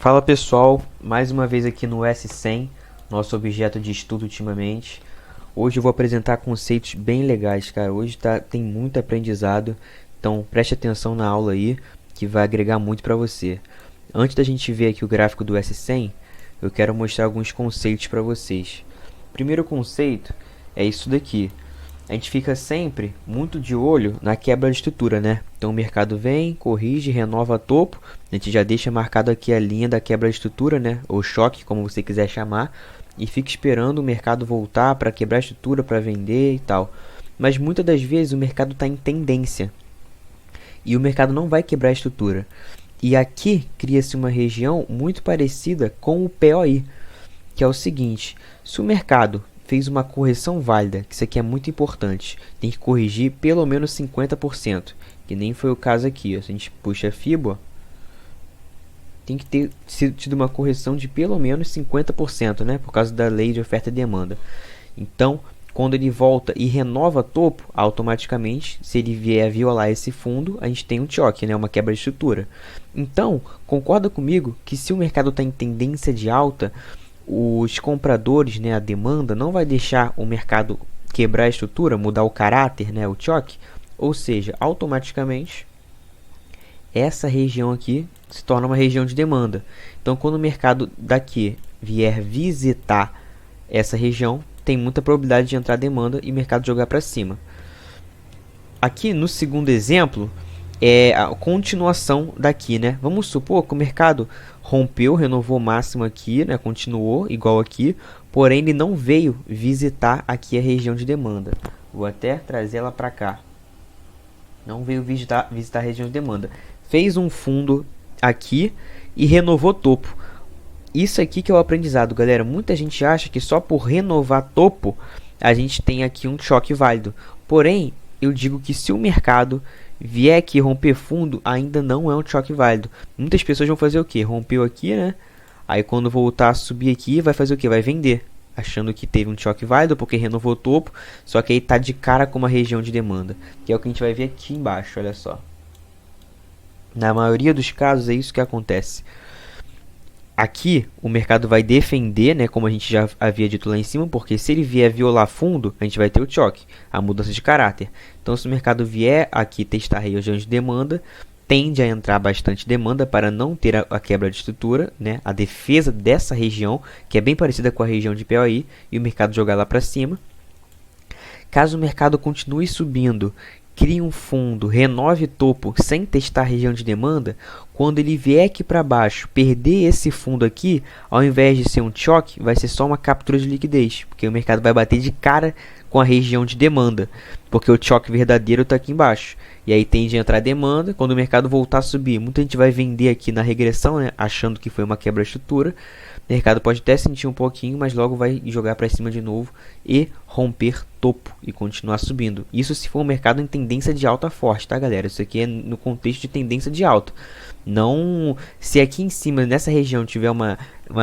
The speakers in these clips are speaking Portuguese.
Fala pessoal, mais uma vez aqui no S100, nosso objeto de estudo ultimamente. Hoje eu vou apresentar conceitos bem legais, cara. Hoje tem muito aprendizado, então preste atenção na aula aí, que vai agregar muito para você. Antes da gente ver aqui o gráfico do S100, eu quero mostrar alguns conceitos para vocês. Primeiro conceito é isso daqui. A gente fica sempre muito de olho na quebra de estrutura, né? Então o mercado vem, corrige, renova topo, a gente já deixa marcado aqui a linha da quebra de estrutura, né? Ou choque, como você quiser chamar, e fica esperando o mercado voltar para quebrar a estrutura, para vender e tal. Mas muitas das vezes o mercado está em tendência e o mercado não vai quebrar a estrutura. E aqui cria-se uma região muito parecida com o POI, que é o seguinte: se o mercado fez uma correção válida, que isso aqui é muito importante, tem que corrigir pelo menos 50%, que nem foi o caso aqui. Ó. Se a gente puxa a FIBO, tem que ter tido uma correção de pelo menos 50%, né, por causa da lei de oferta e demanda. Então, quando ele volta e renova topo, automaticamente, se ele vier violar esse fundo, a gente tem um choque, né, uma quebra de estrutura. Então, concorda comigo que se o mercado está em tendência de alta, os compradores, né, a demanda não vai deixar o mercado quebrar a estrutura, mudar o caráter, né, o choque, ou seja, automaticamente essa região aqui se torna uma região de demanda. Então, quando o mercado daqui vier visitar essa região, tem muita probabilidade de entrar demanda e o mercado jogar para cima. Aqui no segundo exemplo é a continuação daqui, né? Vamos supor que o mercado rompeu, renovou máximo aqui, né? Continuou igual aqui, porém ele não veio visitar aqui a região de demanda. Vou até trazer ela para cá. Não veio visitar a região de demanda. Fez um fundo aqui e renovou topo. Isso aqui que é o aprendizado, galera. Muita gente acha que só por renovar topo a gente tem aqui um choque válido. Porém, eu digo que se o mercado vier aqui romper fundo, ainda não é um choque válido. Muitas pessoas vão fazer o que? Rompeu aqui, né? Aí quando voltar a subir aqui, vai fazer o que? Vai vender, achando que teve um choque válido porque renovou o topo, só que aí tá de cara com uma região de demanda, que é o que a gente vai ver aqui embaixo, olha só. Na maioria dos casos é isso que acontece. Aqui o mercado vai defender, né, como a gente já havia dito lá em cima, porque se ele vier violar fundo, a gente vai ter o choque, a mudança de caráter. Então se o mercado vier aqui testar a região de demanda, tende a entrar bastante demanda para não ter a quebra de estrutura, né, a defesa dessa região, que é bem parecida com a região de POI, e o mercado jogar lá para cima. Caso o mercado continue subindo, crie um fundo, renove topo sem testar a região de demanda, quando ele vier aqui para baixo, perder esse fundo aqui, ao invés de ser um choque, vai ser só uma captura de liquidez, porque o mercado vai bater de cara com a região de demanda, porque o choque verdadeiro está aqui embaixo. E aí tende a entrar demanda, quando o mercado voltar a subir, muita gente vai vender aqui na regressão, né, achando que foi uma quebra de estrutura. O mercado pode até sentir um pouquinho, mas logo vai jogar para cima de novo e romper topo e continuar subindo. Isso se for um mercado em tendência de alta forte, tá, galera? Isso aqui é no contexto de tendência de alta. Não, se aqui em cima, nessa região, tiver uma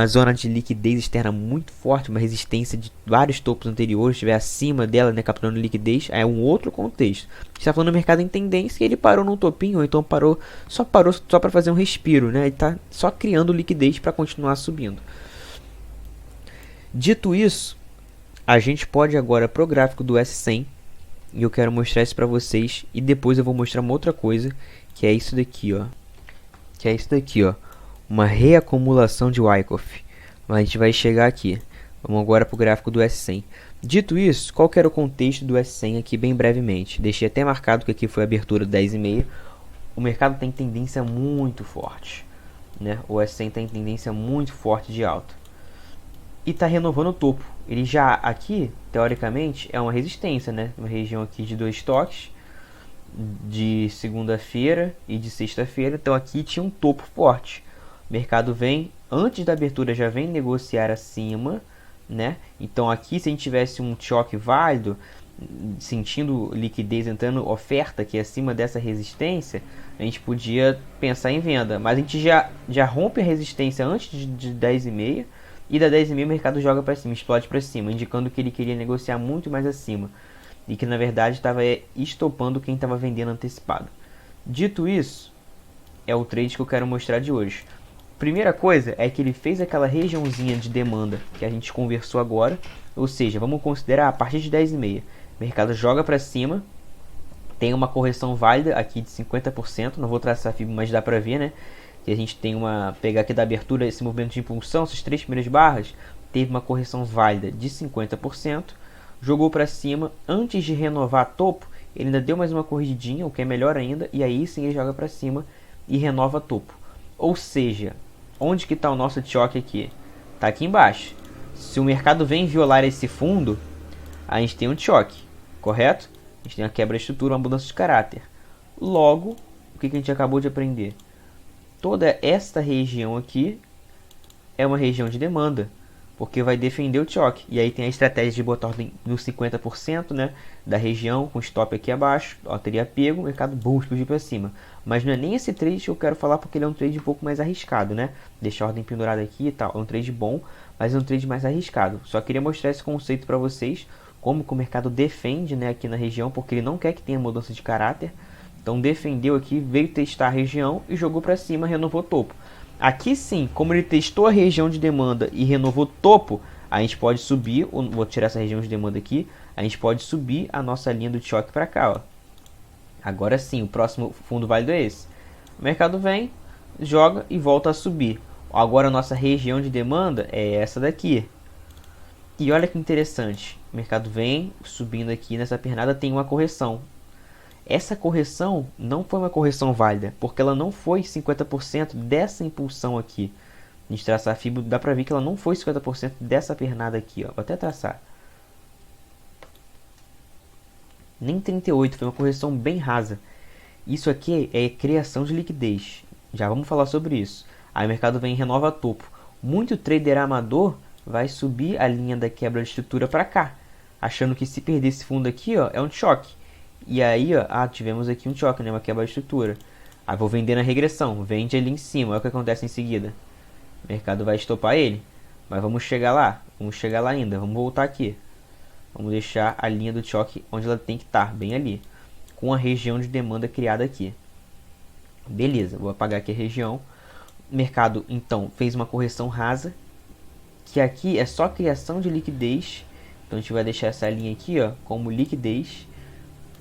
zona de liquidez externa muito forte, uma resistência de vários topos anteriores, estiver acima dela, né, capturando liquidez, é um outro contexto. Está falando do mercado em tendência e ele parou num topinho, ou então parou só para fazer um respiro, né? Ele está só criando liquidez para continuar subindo. Dito isso, a gente pode agora para o gráfico do S100 e eu quero mostrar isso para vocês e depois eu vou mostrar uma outra coisa, que é isso daqui, ó. Uma reacumulação de Wyckoff. Mas a gente vai chegar aqui. Vamos agora para o gráfico do S100. Dito isso, qual que era o contexto do S100 aqui bem brevemente? Deixei até marcado que aqui foi a abertura 10,5. O mercado tem tendência muito forte, né? O S100 tem tendência muito forte de alta. E está renovando o topo. Ele já aqui, teoricamente, é uma resistência, né? Uma região aqui de 2 toques, de segunda-feira e de sexta-feira. Então aqui tinha um topo forte. O mercado vem, antes da abertura, já vem negociar acima, né? Então aqui, se a gente tivesse um choque válido, sentindo liquidez entrando, oferta aqui acima dessa resistência, a gente podia pensar em venda. Mas a gente já rompe a resistência antes de 10,5 e da 10,5 o mercado joga para cima, explode para cima, indicando que ele queria negociar muito mais acima e que na verdade estava estopando quem estava vendendo antecipado. Dito isso, é o trade que eu quero mostrar de hoje. Primeira coisa é que ele fez aquela regiãozinha de demanda que a gente conversou agora, ou seja, vamos considerar a partir de 10,5. O mercado joga para cima, tem uma correção válida aqui de 50%, não vou traçar a fibra, mas dá para ver, né? Que a gente tem pegar aqui da abertura esse movimento de impulsão, essas 3 primeiras barras, teve uma correção válida de 50%, jogou para cima, antes de renovar topo, ele ainda deu mais uma corrigidinha, o que é melhor ainda, e aí sim ele joga para cima e renova topo. Ou seja, onde que está o nosso choque aqui? Está aqui embaixo. Se o mercado vem violar esse fundo, a gente tem um choque, correto? A gente tem uma quebra de estrutura, uma mudança de caráter. Logo, o que a gente acabou de aprender? Toda esta região aqui é uma região de demanda, porque vai defender o choque. E aí tem a estratégia de botar ordem no 50%, né, da região, com stop aqui abaixo. Ó, teria pego, o mercado explodiu para cima. Mas não é nem esse trade que eu quero falar, porque ele é um trade um pouco mais arriscado, né? Deixar a ordem pendurada aqui e tal. É um trade bom, mas é um trade mais arriscado. Só queria mostrar esse conceito para vocês, como que o mercado defende, né, aqui na região, porque ele não quer que tenha mudança de caráter. Então defendeu aqui, veio testar a região e jogou para cima, renovou topo. Aqui sim, como ele testou a região de demanda e renovou topo, a gente pode subir, vou tirar essa região de demanda aqui, a gente pode subir a nossa linha do choque para cá, ó. Agora sim, o próximo fundo válido é esse. O mercado vem, joga e volta a subir. Agora a nossa região de demanda é essa daqui. E olha que interessante, o mercado vem subindo aqui nessa pernada, tem uma correção. Essa correção não foi uma correção válida, porque ela não foi 50% dessa impulsão aqui. A gente traçar a fibra, dá pra ver que ela não foi 50% dessa pernada aqui, ó. Vou até traçar. Nem 38, foi uma correção bem rasa. Isso aqui é criação de liquidez. Já vamos falar sobre isso. Aí o mercado vem e renova topo. Muito trader amador vai subir a linha da quebra de estrutura para cá, achando que se perder esse fundo aqui, ó, é um choque. E aí, ó, tivemos aqui um choque, né, uma quebra de estrutura. Aí vou vender na regressão, vende ali em cima, olha o que acontece em seguida. O mercado vai estopar ele, mas vamos chegar lá ainda, vamos voltar aqui. Vamos deixar a linha do choque onde ela tem que estar, bem ali, com a região de demanda criada aqui. Beleza, vou apagar aqui a região. O mercado, então, fez uma correção rasa, que aqui é só criação de liquidez. Então a gente vai deixar essa linha aqui, ó, como liquidez.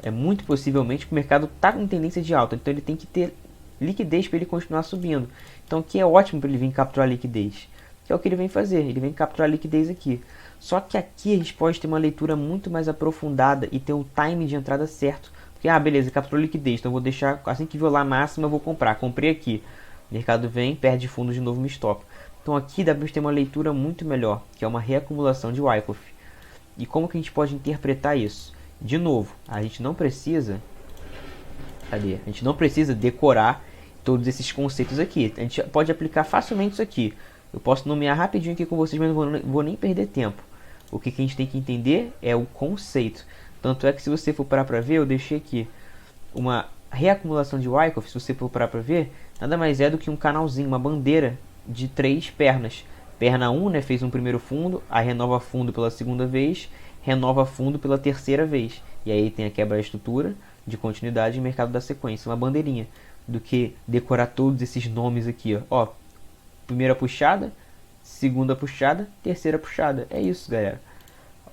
É muito possivelmente que o mercado está com tendência de alta, então ele tem que ter liquidez para ele continuar subindo. Então aqui é ótimo para ele vir capturar liquidez, que é o que ele vem fazer, ele vem capturar liquidez aqui. Só que aqui a gente pode ter uma leitura muito mais aprofundada e ter o time de entrada certo. Porque, beleza, capturou liquidez, então eu vou deixar, assim que violar a máxima eu vou comprar. Comprei aqui, o mercado vem, perde fundo de novo, me stop. Então aqui dá para ter uma leitura muito melhor, que é uma reacumulação de Wyckoff. E como que a gente pode interpretar isso? De novo, a gente não precisa... Cadê? A gente não precisa decorar todos esses conceitos aqui. A gente pode aplicar facilmente isso aqui. Eu posso nomear rapidinho aqui com vocês, mas não vou nem perder tempo. O que a gente tem que entender é o conceito. Tanto é que se você for parar para ver, eu deixei aqui uma reacumulação de Wyckoff, se você for parar para ver, nada mais é do que um canalzinho, uma bandeira de 3 pernas. Perna 1, né, fez um primeiro fundo, aí renova fundo pela segunda vez, renova fundo pela terceira vez. E aí tem a quebra da estrutura de continuidade e mercado da sequência, uma bandeirinha, do que decorar todos esses nomes aqui, ó. Primeira puxada, segunda puxada, terceira puxada. É isso, galera.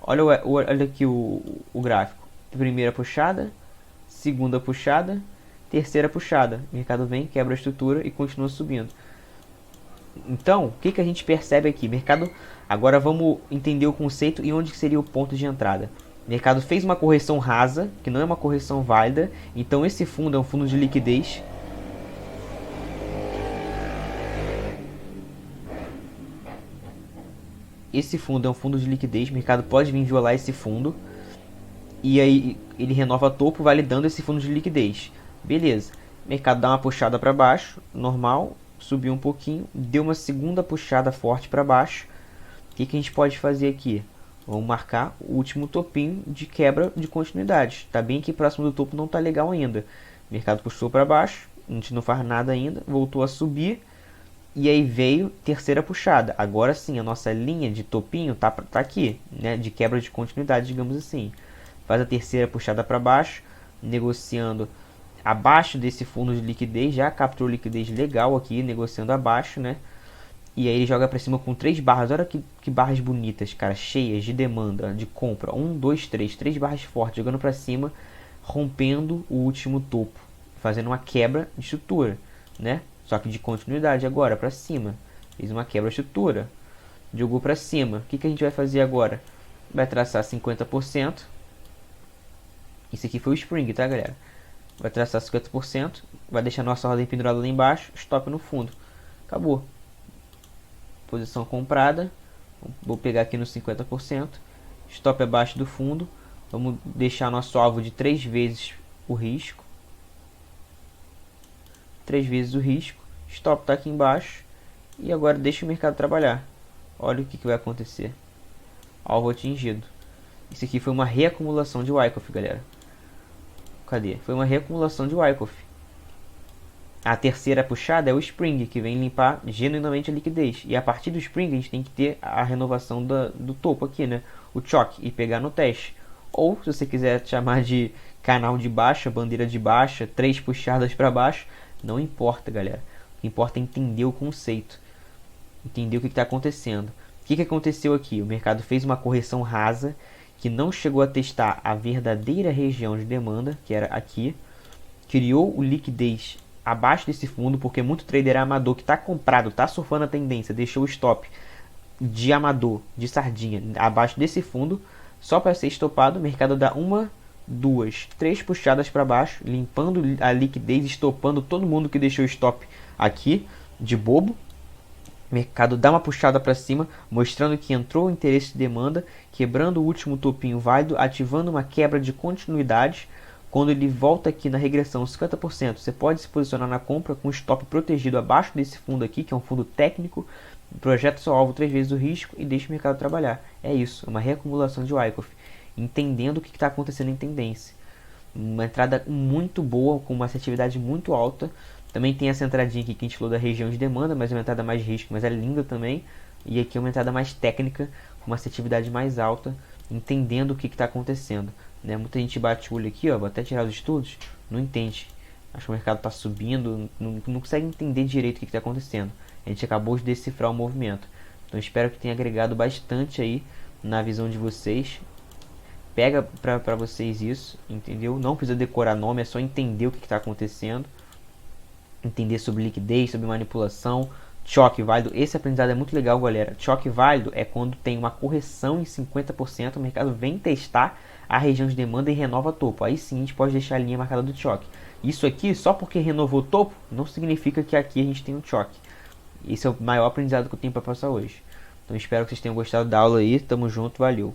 Olha aqui o gráfico. Primeira puxada, segunda puxada, terceira puxada. O mercado vem, quebra a estrutura e continua subindo. Então, o que a gente percebe aqui? Mercado, agora vamos entender o conceito e onde seria o ponto de entrada. O mercado fez uma correção rasa, que não é uma correção válida. Então esse fundo é um fundo de liquidez. Esse fundo é um fundo de liquidez, o mercado pode vir violar esse fundo. E aí ele renova topo, validando esse fundo de liquidez. Beleza, o mercado dá uma puxada para baixo, normal, subiu um pouquinho, deu uma segunda puxada forte para baixo. O que a gente pode fazer aqui? Vamos marcar o último topinho de quebra de continuidade. Está bem aqui próximo do topo, não está legal ainda. O mercado puxou para baixo, a gente não faz nada ainda, voltou a subir. E aí veio terceira puxada. Agora sim, a nossa linha de topinho tá aqui, né, de quebra de continuidade, digamos assim. Faz a terceira puxada para baixo, negociando abaixo desse fundo de liquidez. Já capturou liquidez legal aqui, negociando abaixo, né? E aí ele joga pra cima com 3 barras. Olha que barras bonitas, cara. Cheias de demanda, de compra. 1, 2, 3. 3 barras fortes jogando pra cima. Rompendo o último topo. Fazendo uma quebra de estrutura, né? Só que de continuidade agora, pra cima. Fez uma quebra de estrutura. Jogou pra cima. O que a gente vai fazer agora? Vai traçar 50%. Isso aqui foi o spring, tá, galera? Vai traçar 50%. Vai deixar nossa ordem pendurada lá embaixo. Stop no fundo. Acabou. Posição comprada. Vou pegar aqui no 50%. Stop abaixo do fundo. Vamos deixar nosso alvo de 3 vezes o risco. 3 vezes o risco. Stop está aqui embaixo. E agora deixa o mercado trabalhar. Olha o que vai acontecer. Alvo atingido. Isso aqui foi uma reacumulação de Wyckoff, galera. Cadê? Foi uma reacumulação de Wyckoff. A terceira puxada é o Spring, que vem limpar genuinamente a liquidez. E a partir do Spring a gente tem que ter a renovação do topo aqui, né? O choque e pegar no teste. Ou, se você quiser chamar de canal de baixa, bandeira de baixa, 3 puxadas para baixo, não importa, galera. O que importa é entender o conceito. Entender o que está acontecendo. O que aconteceu aqui? O mercado fez uma correção rasa, que não chegou a testar a verdadeira região de demanda, que era aqui. Criou o liquidez abaixo desse fundo, porque muito trader amador que está comprado, está surfando a tendência, deixou o stop de amador, de sardinha, abaixo desse fundo, só para ser estopado. O mercado dá 1, 2, 3 puxadas para baixo, limpando a liquidez, estopando todo mundo que deixou o stop aqui, de bobo. O mercado dá uma puxada para cima, mostrando que entrou o interesse de demanda, quebrando o último topinho válido, ativando uma quebra de continuidade. Quando ele volta aqui na regressão 50%, você pode se posicionar na compra com o stop protegido abaixo desse fundo aqui, que é um fundo técnico. Projeta seu alvo 3 vezes o risco e deixa o mercado trabalhar. É isso, uma reacumulação de Wyckoff, entendendo o que está acontecendo em tendência. Uma entrada muito boa, com uma assertividade muito alta. Também tem essa entradinha aqui que a gente falou da região de demanda, mas é uma entrada mais risco, mas é linda também. E aqui é uma entrada mais técnica, com uma assertividade mais alta, entendendo o que está acontecendo. Né? Muita gente bate o olho aqui, ó, vou até tirar os estudos, não entende. Acho que o mercado está subindo, não consegue entender direito o que está acontecendo. A gente acabou de decifrar o movimento. Então espero que tenha agregado bastante aí na visão de vocês. Pega para vocês isso, entendeu? Não precisa decorar nome, é só entender o que está acontecendo. Entender sobre liquidez, sobre manipulação, choque válido. Esse aprendizado é muito legal, galera. Choque válido é quando tem uma correção em 50%, o mercado vem testar a região de demanda e renova topo. Aí sim a gente pode deixar a linha marcada do choque. Isso aqui, só porque renovou topo, não significa que aqui a gente tem um choque. Esse é o maior aprendizado que eu tenho para passar hoje. Então espero que vocês tenham gostado da aula aí. Tamo junto, valeu.